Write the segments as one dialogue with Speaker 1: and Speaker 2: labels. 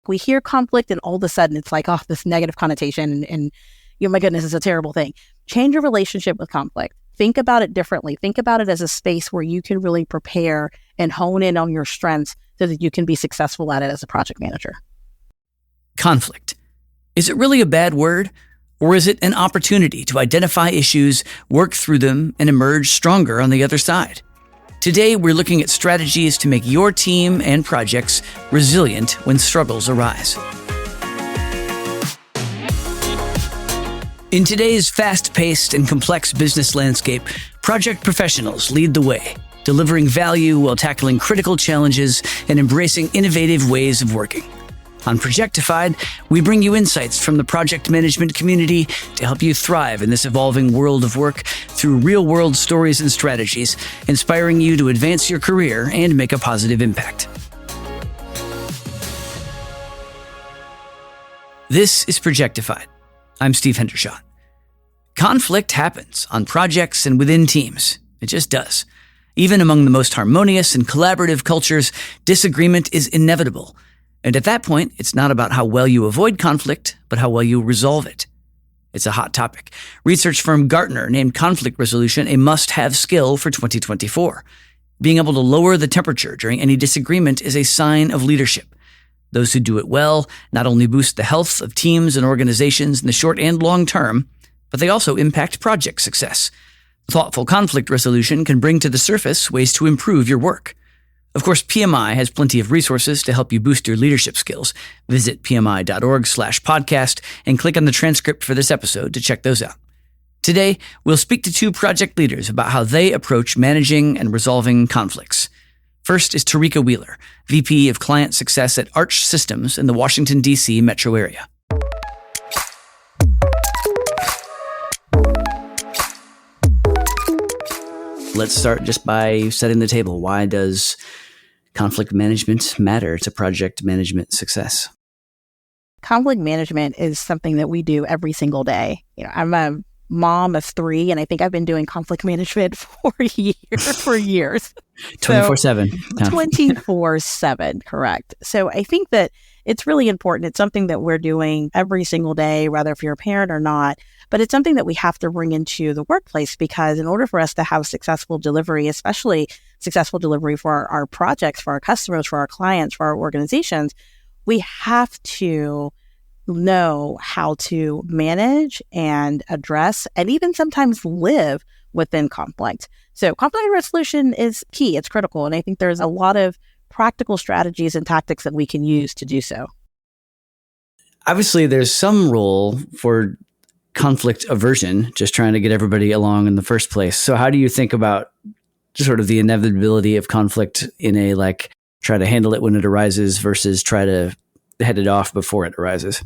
Speaker 1: We hear conflict and all of a sudden it's like, oh, this negative connotation and my goodness, it's a terrible thing. Change your relationship with conflict. Think about it differently. Think about it as a space where you can really prepare and hone in on your strengths so that you can be successful at it as a project manager.
Speaker 2: Conflict. Is it really a bad word? Or is it an opportunity to identify issues, work through them, and emerge stronger on the other side? Today, we're looking at strategies to make your team and projects resilient when struggles arise. In today's fast-paced and complex business landscape, project professionals lead the way, delivering value while tackling critical challenges and embracing innovative ways of working. On Projectified, we bring you insights from the project management community to help you thrive in this evolving world of work through real-world stories and strategies, inspiring you to advance your career and make a positive impact. This is Projectified. I'm Steve Hendershot. Conflict happens on projects and within teams. It just does. Even among the most harmonious and collaborative cultures, disagreement is inevitable. And at that point, it's not about how well you avoid conflict, but how well you resolve it. It's a hot topic. Research firm Gartner named conflict resolution a must-have skill for 2024. Being able to lower the temperature during any disagreement is a sign of leadership. Those who do it well not only boost the health of teams and organizations in the short and long term, but they also impact project success. Thoughtful conflict resolution can bring to the surface ways to improve your work. Of course, PMI has plenty of resources to help you boost your leadership skills. Visit pmi.org/podcast and click on the transcript for this episode to check those out. Today, we'll speak to two project leaders about how they approach managing and resolving conflicts. First is Tarika Wheeler, VP of Client Success at Arch Systems in the Washington, D.C. metro area. Let's start just by setting the table. Why does conflict management matter to project management success?
Speaker 1: Conflict management is something that we do every single day. I'm a mom of 3, and I think I've been doing conflict management for years.
Speaker 2: 24/7.
Speaker 1: 24/7, correct. So I think that it's really important. It's something that we're doing every single day, whether if you're a parent or not, but it's something that we have to bring into the workplace because in order for us to have successful delivery, especially successful delivery for our projects, for our customers, for our clients, for our organizations, we have to know how to manage and address and even sometimes live within conflict. So conflict resolution is key. It's critical. And I think there's a lot of practical strategies and tactics that we can use to do so.
Speaker 2: Obviously, there's some role for conflict aversion, just trying to get everybody along in the first place. So how do you think about sort of the inevitability of conflict in a try to handle it when it arises versus try to head it off before it arises?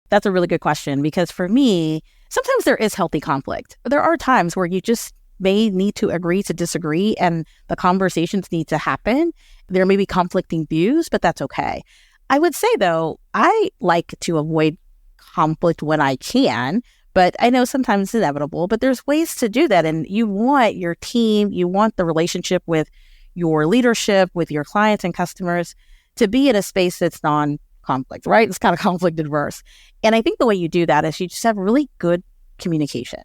Speaker 1: That's a really good question because for me, sometimes there is healthy conflict. There are times where you just may need to agree to disagree and the conversations need to happen. There may be conflicting views, but that's okay. I would say, though, I like to avoid conflict when I can, but I know sometimes it's inevitable, but there's ways to do that. And you want your team, you want the relationship with your leadership, with your clients and customers to be in a space that's non-conflict, right? It's kind of conflict adverse. And I think the way you do that is you just have really good communication.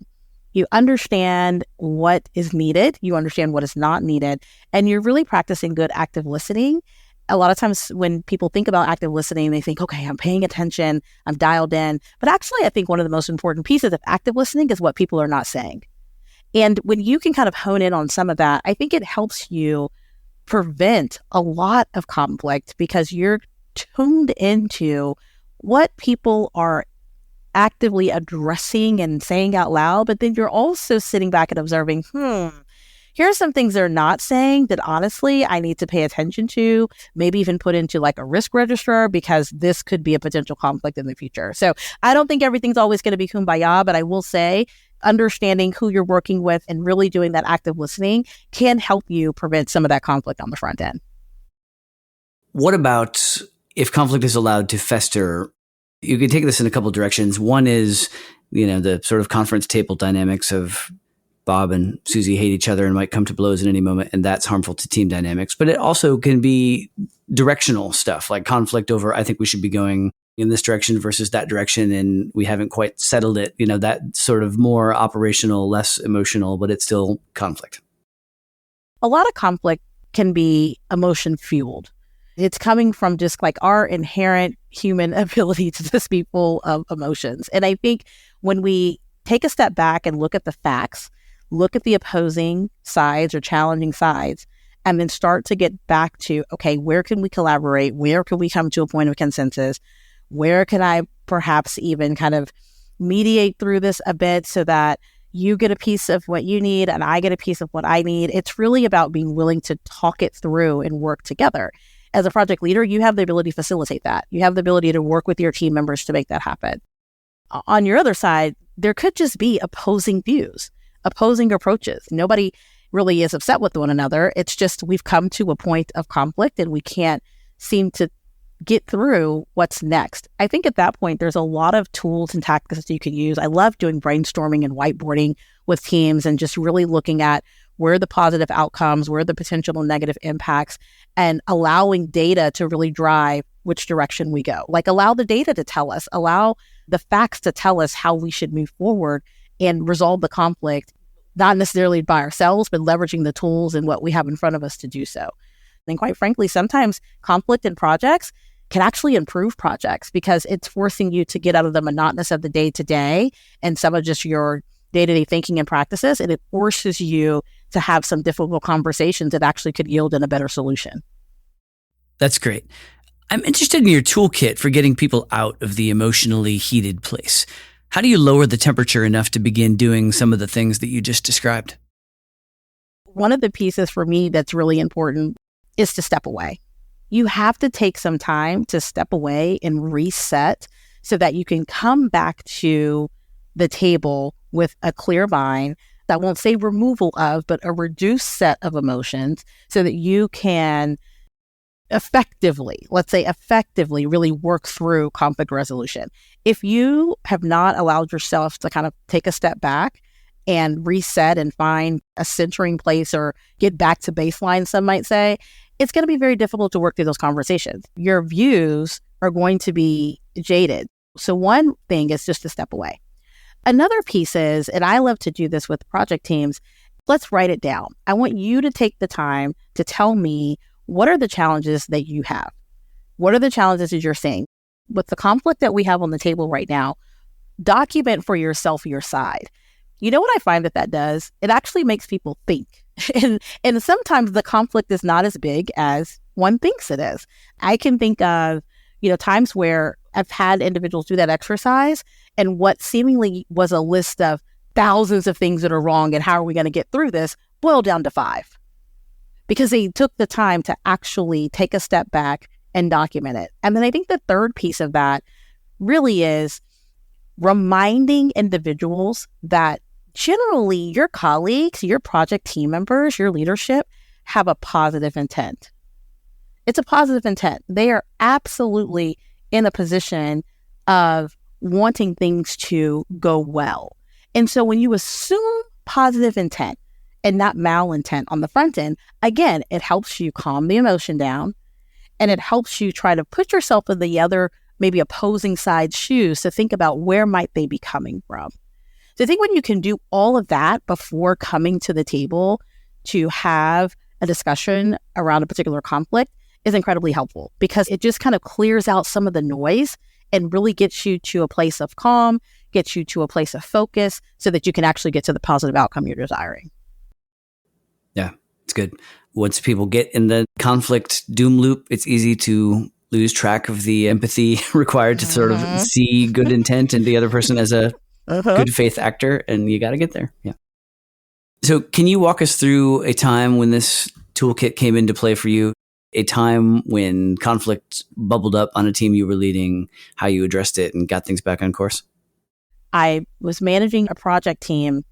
Speaker 1: You understand what is needed, you understand what is not needed, and you're really practicing good active listening. A lot of times when people think about active listening, they think, okay, I'm paying attention, I'm dialed in. But actually, I think one of the most important pieces of active listening is what people are not saying. And when you can kind of hone in on some of that, I think it helps you prevent a lot of conflict because you're tuned into what people are actively addressing and saying out loud, but then you're also sitting back and observing, here are some things they're not saying that honestly I need to pay attention to, maybe even put into a risk register because this could be a potential conflict in the future. So I don't think everything's always going to be kumbaya, but I will say understanding who you're working with and really doing that active listening can help you prevent some of that conflict on the front end.
Speaker 2: What about if conflict is allowed to fester? You can take this in a couple of directions. One is, the sort of conference table dynamics of Bob and Susie hate each other and might come to blows at any moment, and that's harmful to team dynamics. But it also can be directional stuff, like conflict over, I think we should be going in this direction versus that direction, and we haven't quite settled it. That sort of more operational, less emotional, but it's still conflict.
Speaker 1: A lot of conflict can be emotion fueled. It's coming from just like our inherent human ability to just be full of emotions. And I think when we take a step back and look at the facts, look at the opposing sides or challenging sides, and then start to get back to, okay, where can we collaborate? Where can we come to a point of consensus? Where can I perhaps even kind of mediate through this a bit so that you get a piece of what you need and I get a piece of what I need? It's really about being willing to talk it through and work together. As a project leader, you have the ability to facilitate that. You have the ability to work with your team members to make that happen. On your other side, there could just be opposing views, opposing approaches. Nobody really is upset with one another. It's just we've come to a point of conflict and we can't seem to get through what's next. I think at that point, there's a lot of tools and tactics that you can use. I love doing brainstorming and whiteboarding with teams and just really looking at where are the positive outcomes, where are the potential negative impacts, and allowing data to really drive which direction we go. Like allow the data to tell us, allow the facts to tell us how we should move forward and resolve the conflict, not necessarily by ourselves, but leveraging the tools and what we have in front of us to do so. And quite frankly, sometimes conflict in projects can actually improve projects because it's forcing you to get out of the monotonous of the day-to-day and some of just your day-to-day thinking and practices, and it forces you to have some difficult conversations that actually could yield in a better solution.
Speaker 2: That's great. I'm interested in your toolkit for getting people out of the emotionally heated place. How do you lower the temperature enough to begin doing some of the things that you just described?
Speaker 1: One of the pieces for me that's really important is to step away. You have to take some time to step away and reset so that you can come back to the table with a clear mind. I won't say removal of, but a reduced set of emotions so that you can effectively really work through conflict resolution. If you have not allowed yourself to kind of take a step back and reset and find a centering place or get back to baseline, some might say, it's going to be very difficult to work through those conversations. Your views are going to be jaded. So one thing is just to step away. Another piece is, and I love to do this with project teams, let's write it down. I want you to take the time to tell me what are the challenges that you have? What are the challenges that you're seeing? With the conflict that we have on the table right now, document for yourself your side. You know what I find that does? It actually makes people think. And sometimes the conflict is not as big as one thinks it is. I can think of, times where I've had individuals do that exercise and what seemingly was a list of thousands of things that are wrong and how are we going to get through this boiled down to 5 because they took the time to actually take a step back and document it. And then I think the third piece of that really is reminding individuals that generally your colleagues, your project team members, your leadership have a positive intent. It's a positive intent. They are absolutely in a position of wanting things to go well. And so when you assume positive intent and not malintent on the front end, again, it helps you calm the emotion down and it helps you try to put yourself in the other, maybe opposing side's shoes to think about where might they be coming from. So I think when you can do all of that before coming to the table to have a discussion around a particular conflict is incredibly helpful because it just kind of clears out some of the noise and really gets you to a place of calm, gets you to a place of focus so that you can actually get to the positive outcome you're desiring.
Speaker 2: Yeah, it's good. Once people get in the conflict doom loop, it's easy to lose track of the empathy required to sort of see good intent in the other person as a good faith actor, and you got to get there. Yeah. So can you walk us through a time when this toolkit came into play for you, a time when conflict bubbled up on a team you were leading, how you addressed it and got things back on course?
Speaker 1: I was managing a project team,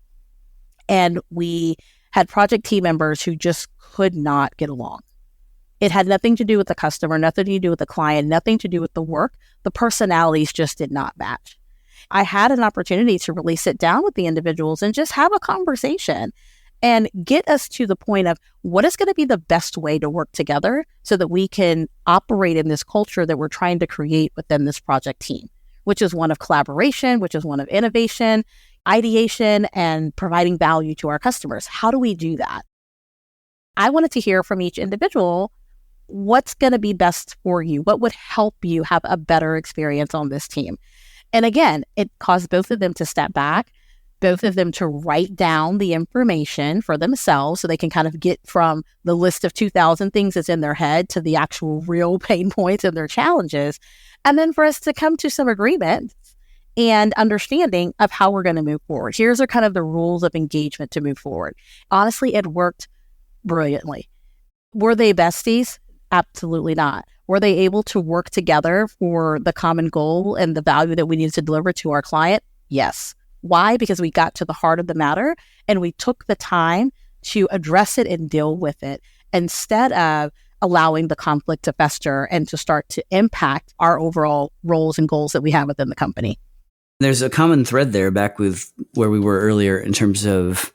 Speaker 1: and we had project team members who just could not get along. It had nothing to do with the customer, nothing to do with the client, nothing to do with the work. The personalities just did not match. I had an opportunity to really sit down with the individuals and just have a conversation and get us to the point of what is going to be the best way to work together so that we can operate in this culture that we're trying to create within this project team, which is one of collaboration, which is one of innovation, ideation, and providing value to our customers. How do we do that? I wanted to hear from each individual what's going to be best for you, what would help you have a better experience on this team. And again, it caused both of them to step back, both of them to write down the information for themselves so they can kind of get from the list of 2,000 things that's in their head to the actual real pain points and their challenges. And then for us to come to some agreement and understanding of how we're going to move forward. Here's are kind of the rules of engagement to move forward. Honestly, it worked brilliantly. Were they besties? Absolutely not. Were they able to work together for the common goal and the value that we needed to deliver to our client? Yes. Why? Because we got to the heart of the matter and we took the time to address it and deal with it instead of allowing the conflict to fester and to start to impact our overall roles and goals that we have within the company.
Speaker 2: There's a common thread there back with where we were earlier in terms of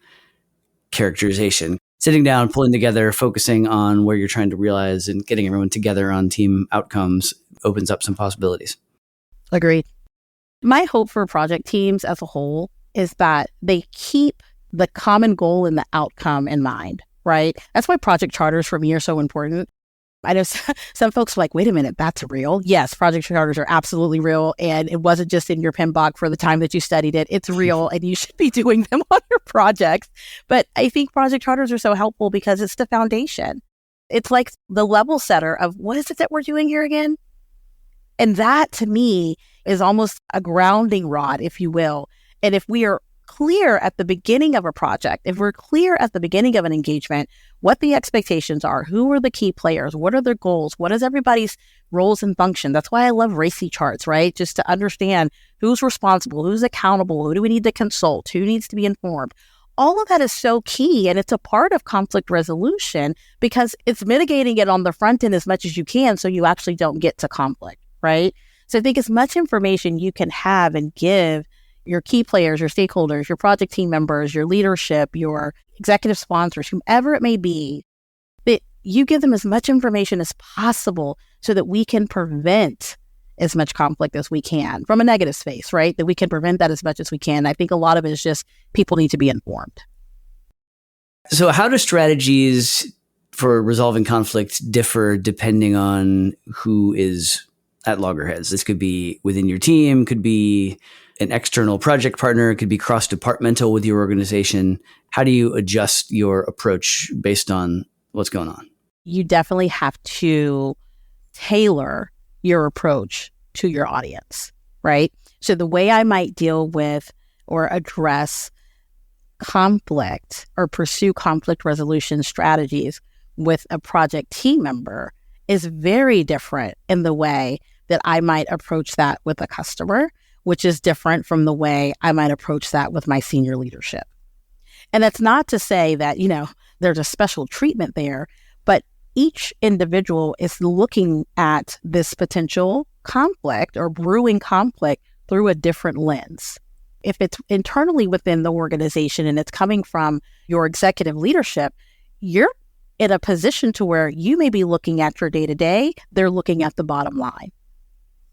Speaker 2: characterization. Sitting down, pulling together, focusing on where you're trying to realize and getting everyone together on team outcomes opens up some possibilities.
Speaker 1: Agreed. My hope for project teams as a whole is that they keep the common goal and the outcome in mind, right? That's why project charters for me are so important. I know some folks are like, wait a minute, that's real. Yes, project charters are absolutely real. And it wasn't just in your PMBOK for the time that you studied it. It's real and you should be doing them on your projects. But I think project charters are so helpful because it's the foundation. It's like the level setter of what is it that we're doing here again? And that to me is almost a grounding rod, if you will. And if we are clear at the beginning of a project, if we're clear at the beginning of an engagement, what the expectations are, who are the key players, what are their goals, what is everybody's roles and function. That's why I love RACI charts, right? Just to understand who's responsible, who's accountable, who do we need to consult, who needs to be informed. All of that is so key, and it's a part of conflict resolution because it's mitigating it on the front end as much as you can so you actually don't get to conflict, right? So I think as much information you can have and give your key players, your stakeholders, your project team members, your leadership, your executive sponsors, whomever it may be, that you give them as much information as possible so that we can prevent as much conflict as we can from a negative space, right? That we can prevent that as much as we can. I think a lot of it is just people need to be informed.
Speaker 2: So how do strategies for resolving conflict differ depending on who is at loggerheads? This could be within your team, could be an external project partner, it could be cross-departmental with your organization. How do you adjust your approach based on what's going on?
Speaker 1: You definitely have to tailor your approach to your audience, right? So the way I might deal with or address conflict or pursue conflict resolution strategies with a project team member is very different in the way that I might approach that with a customer, which is different from the way I might approach that with my senior leadership. And that's not to say that, there's a special treatment there, but each individual is looking at this potential conflict or brewing conflict through a different lens. If it's internally within the organization and it's coming from your executive leadership, you're in a position to where you may be looking at your day-to-day, they're looking at the bottom line.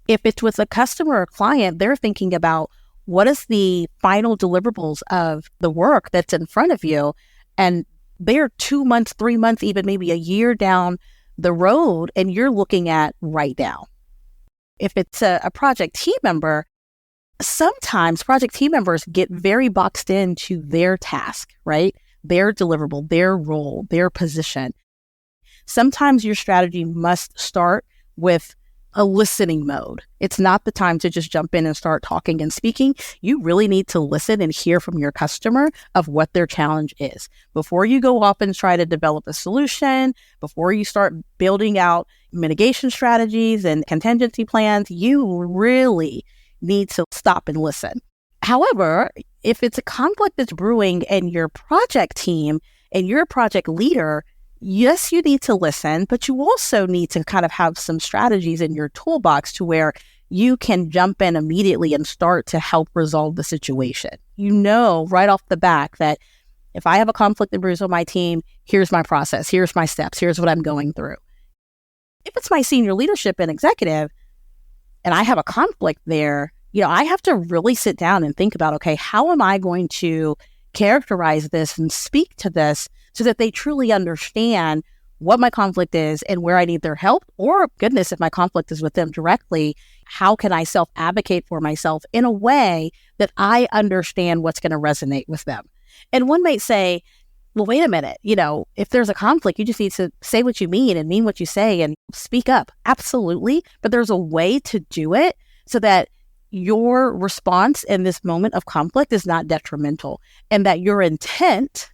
Speaker 1: If it's with a customer or client, they're thinking about what is the final deliverables of the work that's in front of you. And they're 2 months, 3 months, even maybe a year down the road, and you're looking at right now. If it's a project team member, sometimes project team members get very boxed into their task, right? Their deliverable, their role, their position. Sometimes your strategy must start with a listening mode. It's not the time to just jump in and start talking and speaking. You really need to listen and hear from your customer of what their challenge is. Before you go off and try to develop a solution, before you start building out mitigation strategies and contingency plans, you really need to stop and listen. However, if it's a conflict that's brewing in your project team and you're a project leader, yes, you need to listen, but you also need to kind of have some strategies in your toolbox to where you can jump in immediately and start to help resolve the situation. You know right off the bat that If I have a conflict of interest with my team, here's my process, here's my steps, here's what I'm going through. If it's my senior leadership and executive, and I have a conflict there, I have to really sit down and think about, okay, how am I going to characterize this and speak to this so that they truly understand what my conflict is and where I need their help? Or goodness, if my conflict is with them directly, how can I self-advocate for myself in a way that I understand what's going to resonate with them? And one might say, well, wait a minute, if there's a conflict, you just need to say what you mean and mean what you say and speak up. Absolutely. But there's a way to do it so that your response in this moment of conflict is not detrimental and that your intent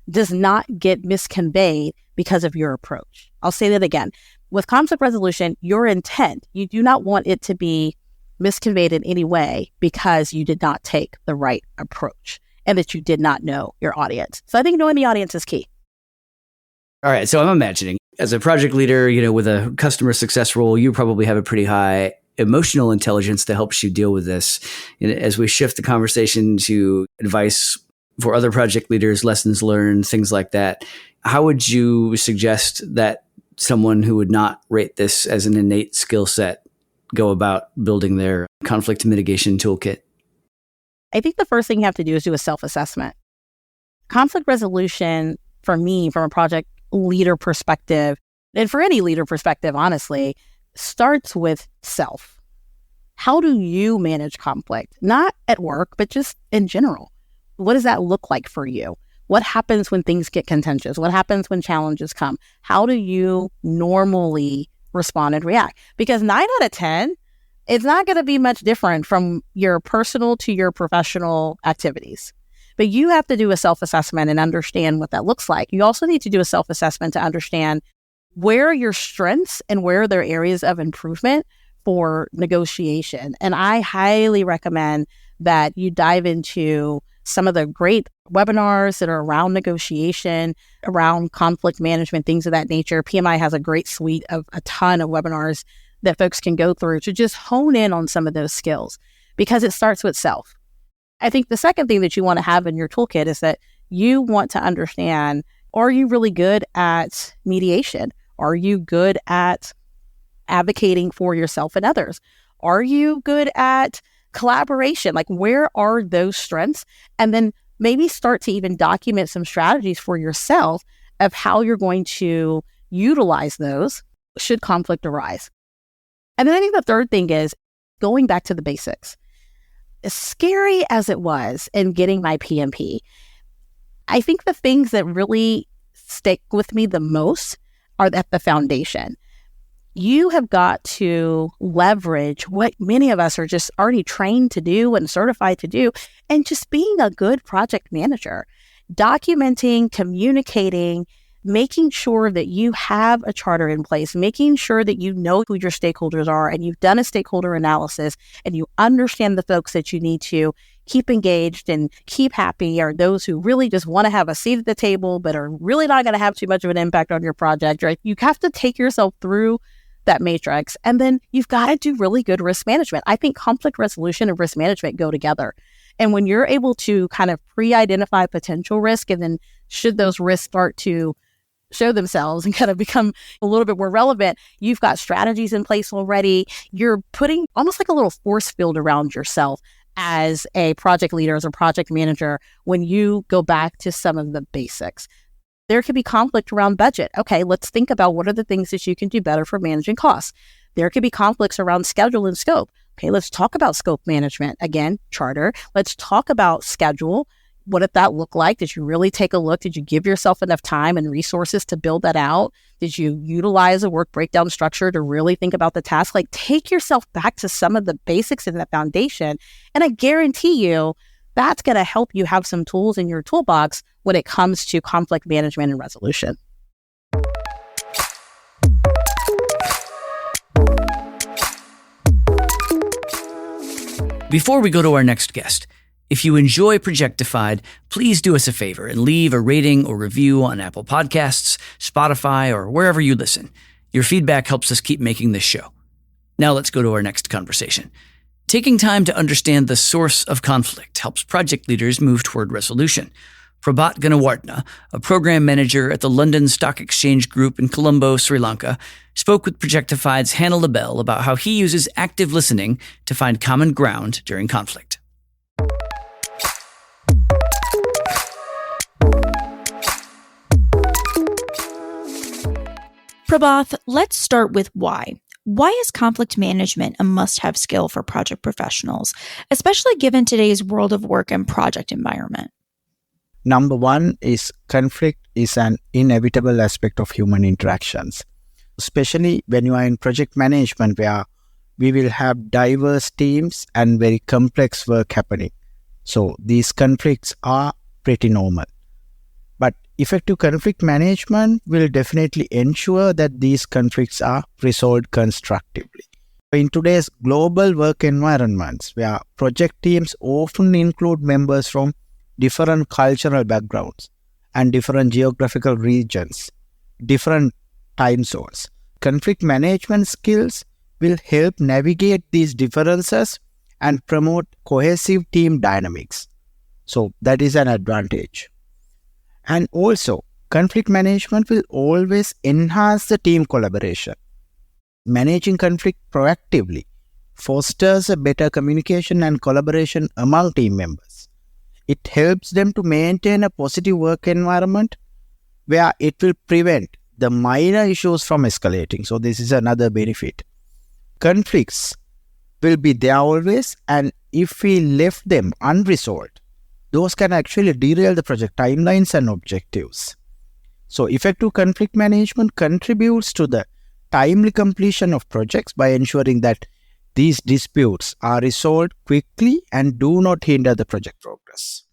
Speaker 1: does not get misconveyed because of your approach. I'll say that again. With conflict resolution, your intent, you do not want it to be misconveyed in any way because you did not take the right approach and that you did not know your audience. So I think knowing the audience is key.
Speaker 2: All right. So I'm imagining as a project leader, with a customer success role, you probably have a pretty high emotional intelligence that helps you deal with this. And as we shift the conversation to advice for other project leaders, lessons learned, things like that, how would you suggest that someone who would not rate this as an innate skill set go about building their conflict mitigation toolkit?
Speaker 1: I think the first thing you have to do is do a self-assessment. Conflict resolution, for me, from a project leader perspective, and for any leader perspective, honestly, starts with self. How do you manage conflict? Not at work, but just in general. What does that look like for you? What happens when things get contentious? What happens when challenges come? How do you normally respond and react? Because 9 out of 10, it's not going to be much different from your personal to your professional activities. But you have to do a self-assessment and understand what that looks like. You also need to do a self-assessment to understand where are your strengths and where are there areas of improvement for negotiation. And I highly recommend that you dive into some of the great webinars that are around negotiation, around conflict management, things of that nature. PMI has a great suite of a ton of webinars that folks can go through to just hone in on some of those skills because it starts with self. I think the second thing that you want to have in your toolkit is that you want to understand, are you really good at mediation? Are you good at advocating for yourself and others? Are you good at collaboration? Like, where are those strengths? And then maybe start to even document some strategies for yourself of how you're going to utilize those should conflict arise. And then I think the third thing is going back to the basics. As scary as it was in getting my PMP, I think the things that really stick with me the most are at the foundation. You have got to leverage what many of us are just already trained to do and certified to do, and just being a good project manager, documenting, communicating, making sure that you have a charter in place, making sure that you know who your stakeholders are and you've done a stakeholder analysis and you understand the folks that you need to keep engaged and keep happy are those who really just want to have a seat at the table but are really not going to have too much of an impact on your project, right? You have to take yourself through that matrix, and then you've got to do really good risk management. I think conflict resolution and risk management go together. And when you're able to kind of pre-identify potential risk, and then should those risks start to show themselves and kind of become a little bit more relevant, you've got strategies in place already. You're putting almost like a little force field around yourself as a project leader, as a project manager, when you go back to some of the basics. There could be conflict around budget. Okay, let's think about what are the things that you can do better for managing costs. There could be conflicts around schedule and scope. Okay, let's talk about scope management. Again, charter. Let's talk about schedule. What did that look like? Did you really take a look? Did you give yourself enough time and resources to build that out? Did you utilize a work breakdown structure to really think about the task? Like, take yourself back to some of the basics in the foundation. And I guarantee you, that's going to help you have some tools in your toolbox when it comes to conflict management and resolution.
Speaker 2: Before we go to our next guest, if you enjoy Projectified, please do us a favor and leave a rating or review on Apple Podcasts, Spotify, or wherever you listen. Your feedback helps us keep making this show. Now let's go to our next conversation. Taking time to understand the source of conflict helps project leaders move toward resolution. Prabhat Ganawardena, a program manager at the London Stock Exchange Group in Colombo, Sri Lanka, spoke with Projectified's Hannah LaBelle about how he uses active listening to find common ground during conflict.
Speaker 3: Prabhat, let's start with why. Why is conflict management a must-have skill for project professionals, especially given today's world of work and project environment?
Speaker 4: Number one is conflict is an inevitable aspect of human interactions, especially when you are in project management where we will have diverse teams and very complex work happening. So these conflicts are pretty normal. But effective conflict management will definitely ensure that these conflicts are resolved constructively. In today's global work environments, where project teams often include members from different cultural backgrounds and different geographical regions, different time zones, conflict management skills will help navigate these differences and promote cohesive team dynamics. So that is an advantage. And also, conflict management will always enhance the team collaboration. Managing conflict proactively fosters a better communication and collaboration among team members. It helps them to maintain a positive work environment where it will prevent the minor issues from escalating. So this is another benefit. Conflicts will be there always, and if we left them unresolved, those can actually derail the project timelines and objectives. So effective conflict management contributes to the timely completion of projects by ensuring that these disputes are resolved quickly and do not hinder the project progress.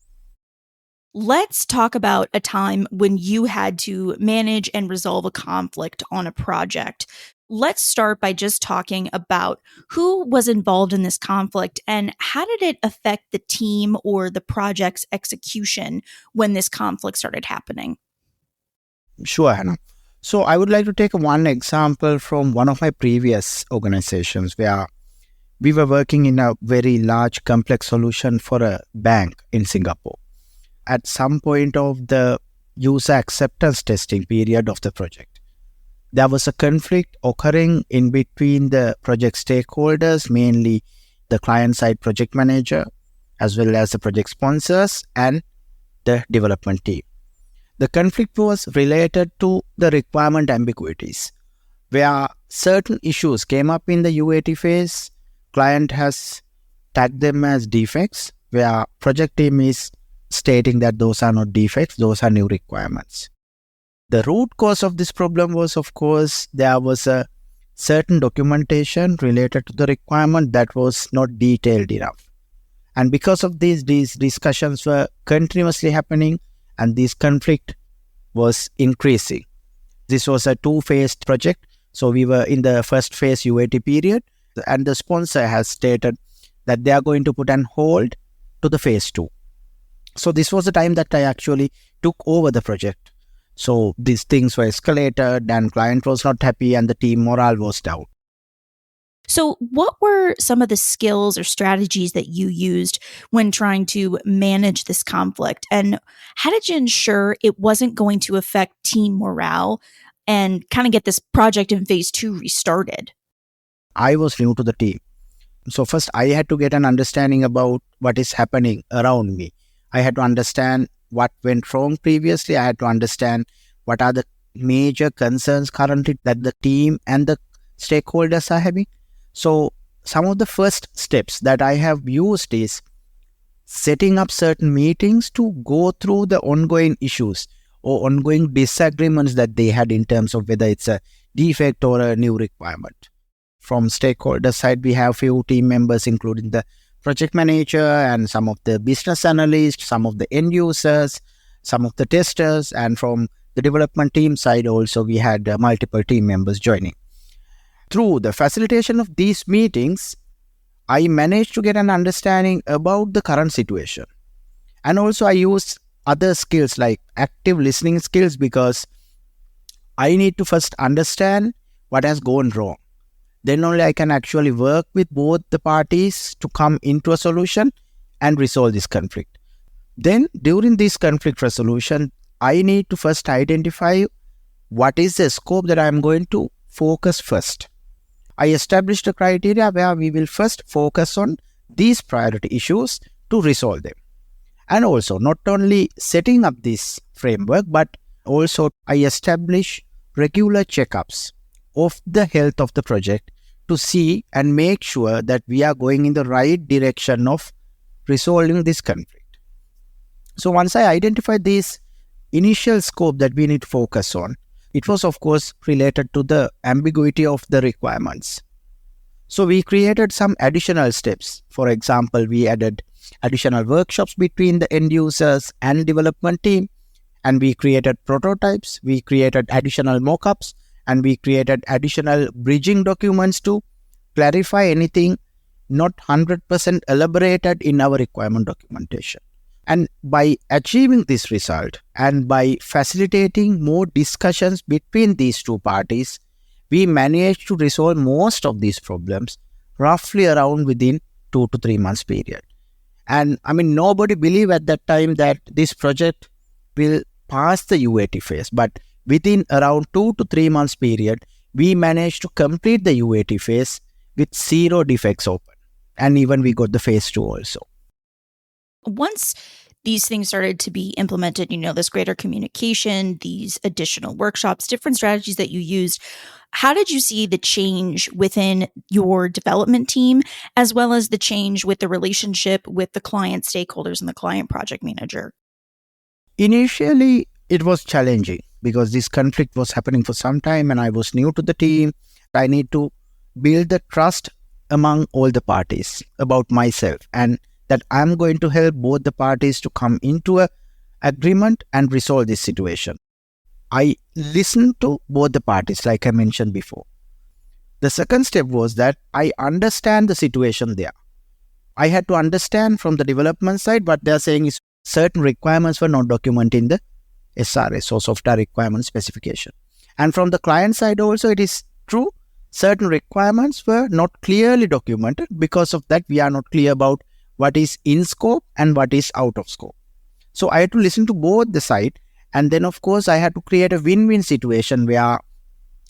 Speaker 3: Let's talk about a time when you had to manage and resolve a conflict on a project. Let's start by just talking about who was involved in this conflict and how did it affect the team or the project's execution when this conflict started happening?
Speaker 4: Sure, Hannah. So I would like to take one example from one of my previous organizations where we were working in a very large complex solution for a bank in Singapore. At some point of the user acceptance testing period of the project, there was a conflict occurring in between the project stakeholders, mainly the client-side project manager, as well as the project sponsors and the development team. The conflict was related to the requirement ambiguities, where certain issues came up in the UAT phase. Client has tagged them as defects, where project team is stating that those are not defects, those are new requirements. The root cause of this problem was, of course, there was a certain documentation related to the requirement that was not detailed enough. And because of these discussions were continuously happening and this conflict was increasing. This was a two-phased project. So we were in the first phase UAT period, and the sponsor has stated that they are going to put on hold to the phase 2. So this was the time that I actually took over the project. So these things were escalated and client was not happy and the team morale was down.
Speaker 3: So what were some of the skills or strategies that you used when trying to manage this conflict? And how did you ensure it wasn't going to affect team morale and kind of get this project in phase 2 restarted?
Speaker 4: I was new to the team. So first I had to get an understanding about what is happening around me. I had to understand what went wrong previously. I had to understand what are the major concerns currently that the team and the stakeholders are having. So some of the first steps that I have used is setting up certain meetings to go through the ongoing issues or ongoing disagreements that they had in terms of whether it's a defect or a new requirement. From stakeholder side, we have few team members, including the project manager and some of the business analysts, some of the end users, some of the testers, and from the development team side also, we had multiple team members joining. Through the facilitation of these meetings, I managed to get an understanding about the current situation. And also I used other skills like active listening skills because I need to first understand what has gone wrong. Then only I can actually work with both the parties to come into a solution and resolve this conflict. Then during this conflict resolution, I need to first identify what is the scope that I am going to focus first. I established a criteria where we will first focus on these priority issues to resolve them. And also not only setting up this framework, but also I establish regular checkups of the health of the project to see and make sure that we are going in the right direction of resolving this conflict. So once I identified this initial scope that we need to focus on, it was of course related to the ambiguity of the requirements. So we created some additional steps. For example, we added additional workshops between the end users and development team, and we created prototypes, we created additional mockups, and we created additional bridging documents to clarify anything not 100% elaborated in our requirement documentation. And by achieving this result and by facilitating more discussions between these two parties, we managed to resolve most of these problems roughly around within 2 to 3 months period. And nobody believed at that time that this project will pass the UAT phase. But within around 2 to 3 months period, we managed to complete the UAT phase with 0 defects open. And even we got the phase 2 also.
Speaker 3: Once these things started to be implemented, this greater communication, these additional workshops, different strategies that you used, how did you see the change within your development team, as well as the change with the relationship with the client stakeholders and the client project manager?
Speaker 4: Initially, it was challenging because this conflict was happening for some time and I was new to the team. I need to build the trust among all the parties about myself and that I'm going to help both the parties to come into an agreement and resolve this situation. I listened to both the parties, like I mentioned before. The second step was that I understand the situation there. I had to understand from the development side what they're saying is certain requirements were not documented in the SRS or software requirement specification. And from the client side also, it is true, certain requirements were not clearly documented. Because of that, we are not clear about what is in scope and what is out of scope. So I had to listen to both the side, and then of course I had to create a win-win situation where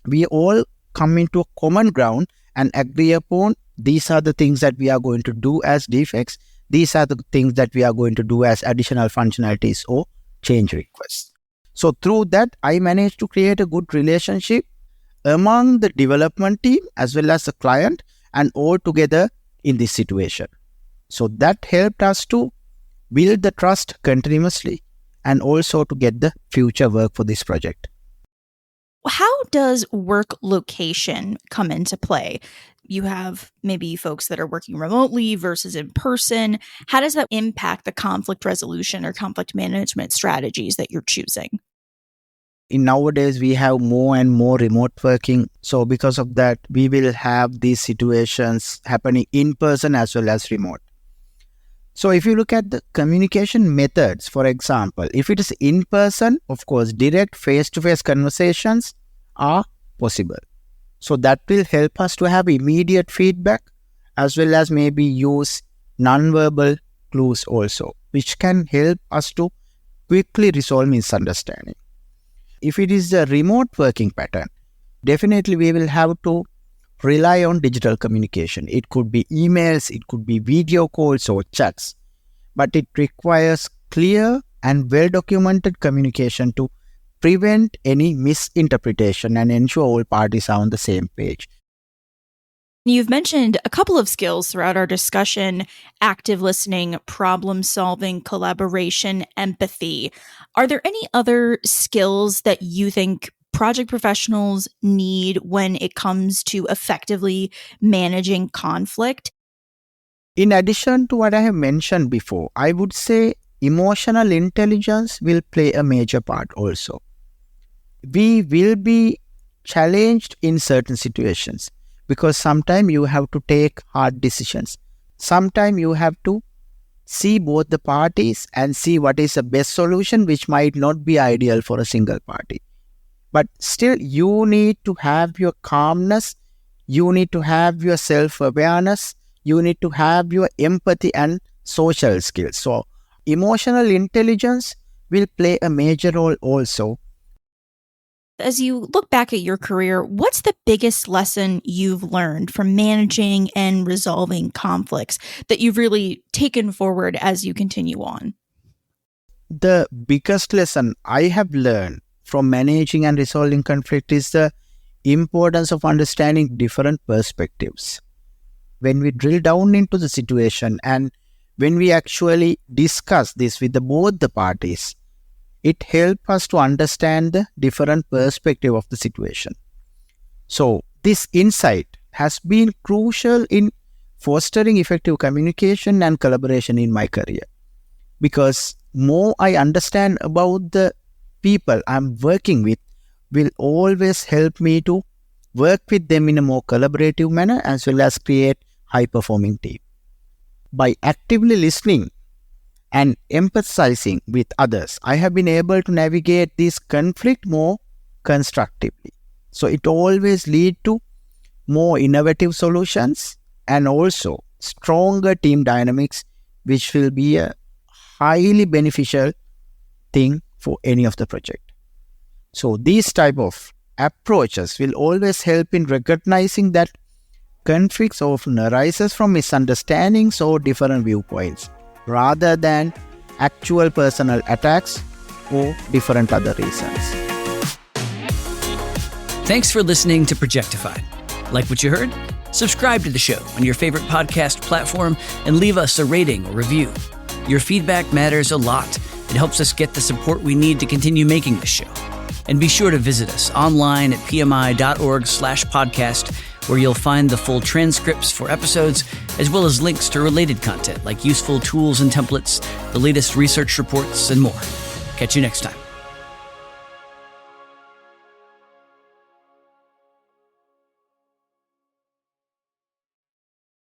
Speaker 4: we all come into a common ground and agree upon these are the things that we are going to do as defects, these are the things that we are going to do as additional functionalities or change requests. So through that, I managed to create a good relationship among the development team as well as the client and all together in this situation. So that helped us to build the trust continuously and also to get the future work for this project.
Speaker 3: How does work location come into play? You have maybe folks that are working remotely versus in person. How does that impact the conflict resolution or conflict management strategies that you're choosing?
Speaker 4: In nowadays, we have more and more remote working. So because of that, we will have these situations happening in person as well as remote. So if you look at the communication methods, for example, if it is in person, of course, direct face-to-face conversations are possible. So that will help us to have immediate feedback as well as maybe use non-verbal clues also, which can help us to quickly resolve misunderstanding. If it is a remote working pattern, definitely we will have to rely on digital communication. It could be emails, it could be video calls or chats, but it requires clear and well-documented communication to prevent any misinterpretation and ensure all parties are on the same page.
Speaker 3: You've mentioned a couple of skills throughout our discussion: active listening, problem solving, collaboration, empathy. Are there any other skills that you think project professionals need when it comes to effectively managing conflict?
Speaker 4: In addition to what I have mentioned before, I would say emotional intelligence will play a major part also. We will be challenged in certain situations because sometimes you have to take hard decisions. Sometimes you have to see both the parties and see what is the best solution, which might not be ideal for a single party. But still, you need to have your calmness, you need to have your self-awareness, you need to have your empathy and social skills. So emotional intelligence will play a major role also.
Speaker 3: As you look back at your career, what's the biggest lesson you've learned from managing and resolving conflicts that you've really taken forward as you continue on?
Speaker 4: The biggest lesson I have learned from managing and resolving conflict is the importance of understanding different perspectives. When we drill down into the situation and when we actually discuss this with both the parties, it helps us to understand the different perspective of the situation. So this insight has been crucial in fostering effective communication and collaboration in my career. Because more I understand about the people I'm working with will always help me to work with them in a more collaborative manner as well as create high-performing team. By actively listening and empathizing with others, I have been able to navigate this conflict more constructively. So it always leads to more innovative solutions and also stronger team dynamics, which will be a highly beneficial thing for any of the project. So these type of approaches will always help in recognizing that conflicts often arises from misunderstandings or different viewpoints rather than actual personal attacks or different other reasons.
Speaker 2: Thanks for listening to Projectified. Like what you heard? Subscribe to the show on your favorite podcast platform and leave us a rating or review. Your feedback matters a lot. It helps us get the support we need to continue making this show. And be sure to visit us online at pmi.org/podcast, where you'll find the full transcripts for episodes, as well as links to related content like useful tools and templates, the latest research reports, and more. Catch you next time.